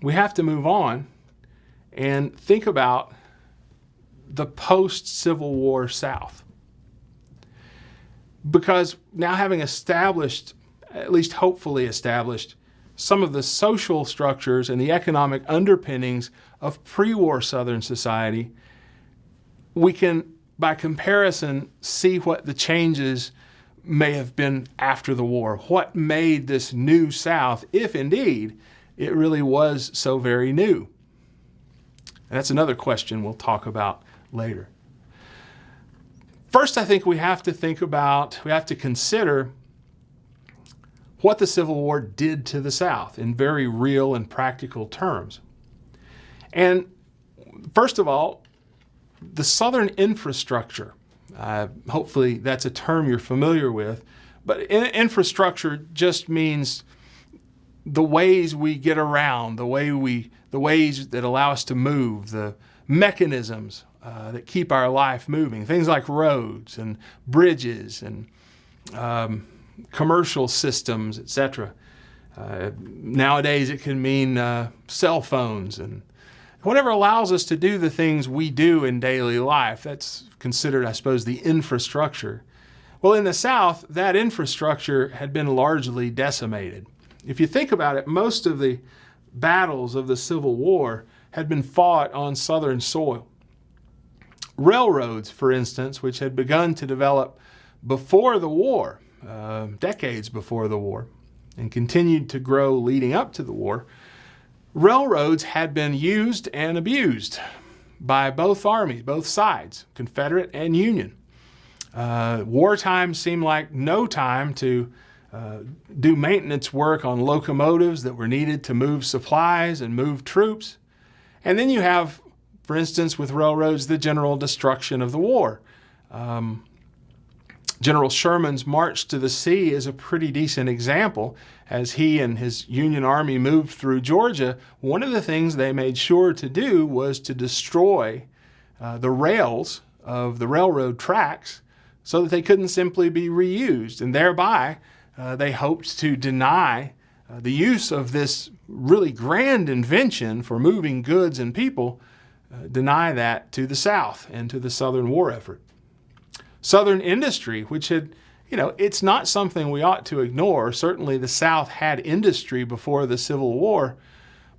we have to move on and think about the post-Civil War South. Because now having established, at least hopefully established, some of the social structures and the economic underpinnings of pre-war Southern society, we can, by comparison, see what the changes may have been after the war. What made this new South, if indeed it really was so very new? And that's another question we'll talk about later. First, I think we have to consider what the Civil War did to the South in very real and practical terms. And first of all, the Southern infrastructure. Hopefully that's a term you're familiar with, but infrastructure just means the ways we get around, the ways that allow us to move, the mechanisms that keep our life moving. Things like roads and bridges and commercial systems, etc. Nowadays it can mean cell phones and whatever allows us to do the things we do in daily life. That's considered, I suppose, the infrastructure. Well, in the South, that infrastructure had been largely decimated. If you think about it, most of the battles of the Civil War had been fought on Southern soil. Railroads, for instance, which had begun to develop before the war, decades before the war, and continued to grow leading up to the war, railroads had been used and abused by both armies, both sides, Confederate and Union. Wartime seemed like no time to do maintenance work on locomotives that were needed to move supplies and move troops. And then you have, for instance, with railroads, the general destruction of the war. General Sherman's march to the sea is a pretty decent example. As he and his Union Army moved through Georgia, one of the things they made sure to do was to destroy the rails of the railroad tracks so that they couldn't simply be reused. And thereby, they hoped to deny the use of this really grand invention for moving goods and people, deny that to the South and to the Southern war effort. Southern industry, which had, it's not something we ought to ignore. Certainly the South had industry before the Civil War,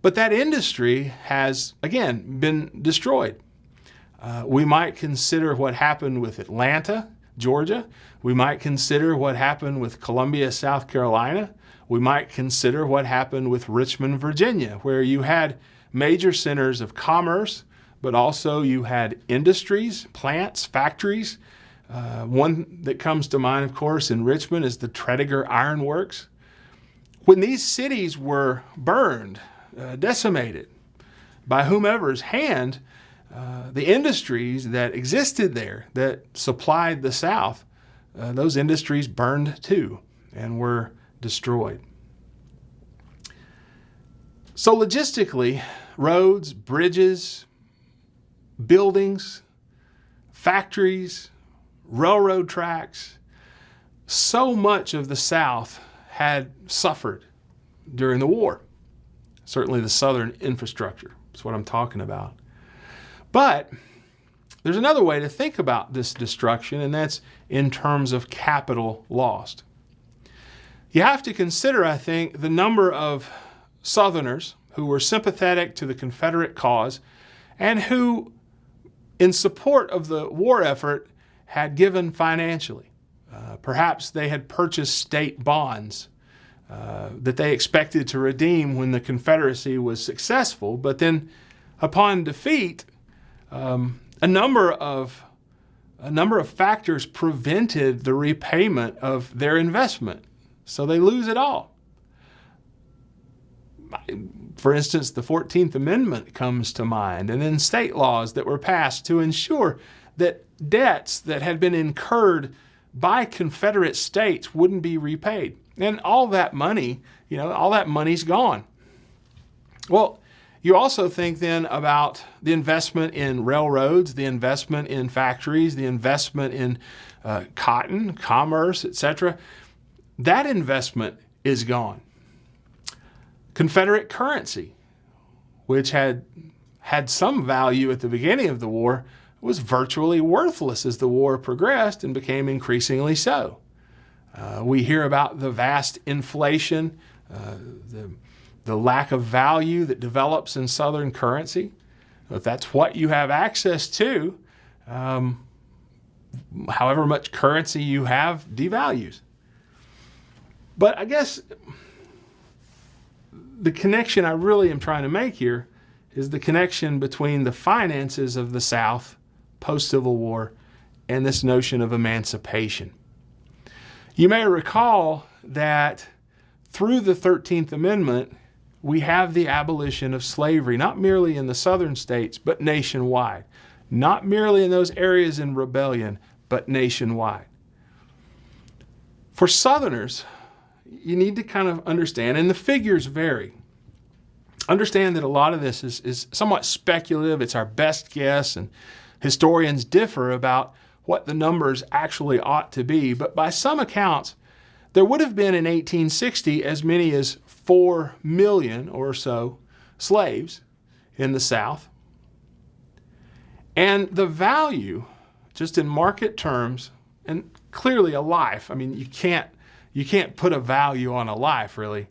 but that industry has, again, been destroyed. We might consider what happened with Atlanta, Georgia. We might consider what happened with Columbia, South Carolina. We might consider what happened with Richmond, Virginia, where you had major centers of commerce, but also you had industries, plants, factories. One that comes to mind, of course, in Richmond is the Tredegar Iron Works. When these cities were burned, decimated by whomever's hand, the industries that existed there that supplied the South, those industries burned too and were destroyed. So logistically, roads, bridges, buildings, factories, railroad tracks, so much of the South had suffered during the war. Certainly the Southern infrastructure is what I'm talking about. But there's another way to think about this destruction, and that's in terms of capital lost. You have to consider, I think, the number of Southerners who were sympathetic to the Confederate cause and who, in support of the war effort, had given financially. Perhaps they had purchased state bonds that they expected to redeem when the Confederacy was successful, but then upon defeat, a number of factors prevented the repayment of their investment, so they lose it all. For instance, the 14th Amendment comes to mind, and then state laws that were passed to ensure that debts that had been incurred by Confederate states wouldn't be repaid. And all that money, all that money's gone. Well, you also think then about the investment in railroads, the investment in factories, the investment in cotton, commerce, etc. That investment is gone. Confederate currency which had some value at the beginning of the war, was virtually worthless as the war progressed and became increasingly so. We hear about the vast inflation, the lack of value that develops in Southern currency. If that's what you have access to, however much currency you have devalues. But I guess the connection I really am trying to make here is the connection between the finances of the South post-Civil War and this notion of emancipation. You may recall that through the 13th Amendment, we have the abolition of slavery, not merely in the southern states, but nationwide. Not merely in those areas in rebellion, but nationwide. For Southerners, you need to kind of understand, and the figures vary. Understand that a lot of this is somewhat speculative. It's our best guess, and historians differ about what the numbers actually ought to be. But by some accounts, there would have been in 1860 as many as 4 million or so slaves in the South. And the value, just in market terms, and clearly a life, I mean, you can't put a value on a life, really.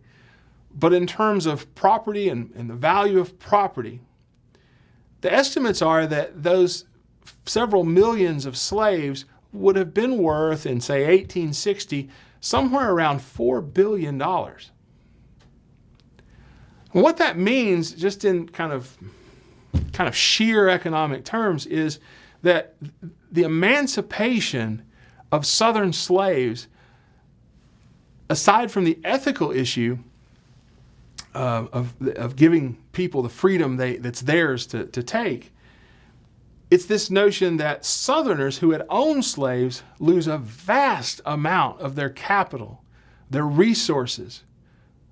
But in terms of property and the value of property, the estimates are that those several millions of slaves would have been worth, in, say, 1860, somewhere around $4 billion. And what that means, just in kind of sheer economic terms, is that the emancipation of Southern slaves, aside from the ethical issue of giving people the freedom that's theirs to take, it's this notion that Southerners who had owned slaves lose a vast amount of their capital, their resources,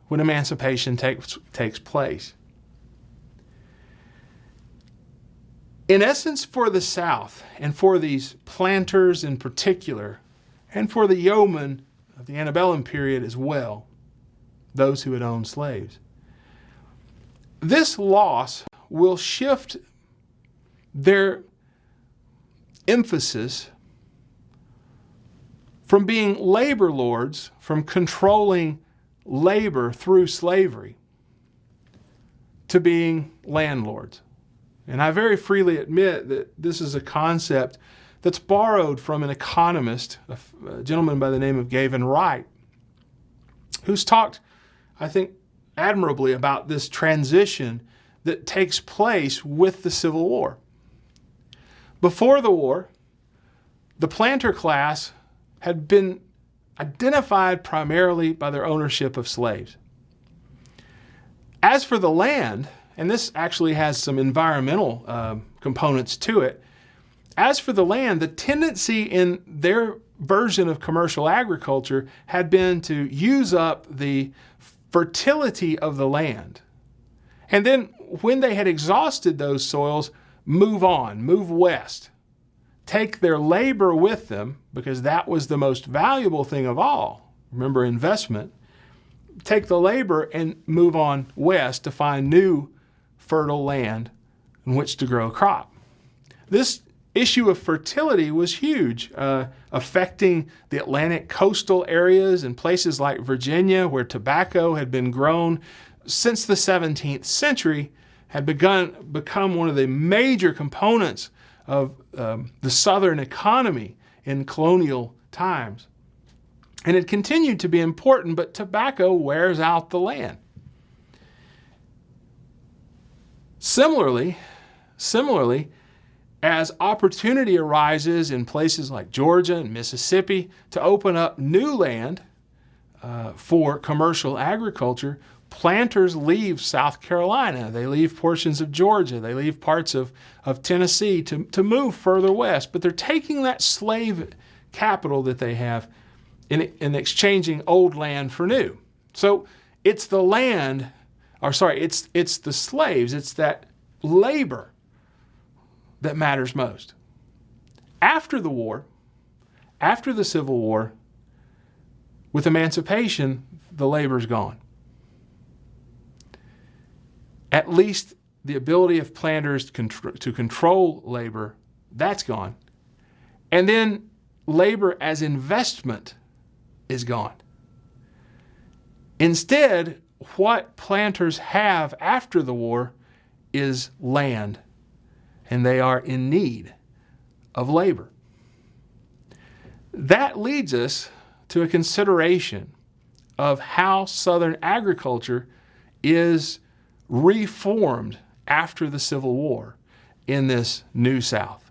when emancipation takes place. In essence, for the South, and for these planters in particular, and for the yeomen of the antebellum period as well, those who had owned slaves, this loss will shift their emphasis from being labor lords, from controlling labor through slavery, to being landlords. And I very freely admit that this is a concept that's borrowed from an economist, a gentleman by the name of Gavin Wright, who's talked, I think, admirably about this transition that takes place with the Civil War. Before the war, the planter class had been identified primarily by their ownership of slaves. As for the land, and this actually has some environmental components to it, as for the land, the tendency in their version of commercial agriculture had been to use up the fertility of the land. And then when they had exhausted those soils, move on, move west, take their labor with them, because that was the most valuable thing of all. Remember, investment. Take the labor and move on west to find new fertile land in which to grow a crop. This issue of fertility was huge, affecting the Atlantic coastal areas and places like Virginia, where tobacco had been grown since the 17th century, had become one of the major components of the Southern economy in colonial times. And it continued to be important, but tobacco wears out the land. Similarly, as opportunity arises in places like Georgia and Mississippi to open up new land for commercial agriculture, planters leave South Carolina, they leave portions of Georgia, they leave parts of Tennessee to move further west. But they're taking that slave capital that they have in exchanging old land for new. So it's the land, it's the slaves, it's that labor that matters most. After the war, after the Civil War, with emancipation, the labor's gone. At least the ability of planters to control labor, that's gone. And then labor as investment is gone. Instead, what planters have after the war is land, and they are in need of labor. That leads us to a consideration of how Southern agriculture is reformed after the Civil War in this New South.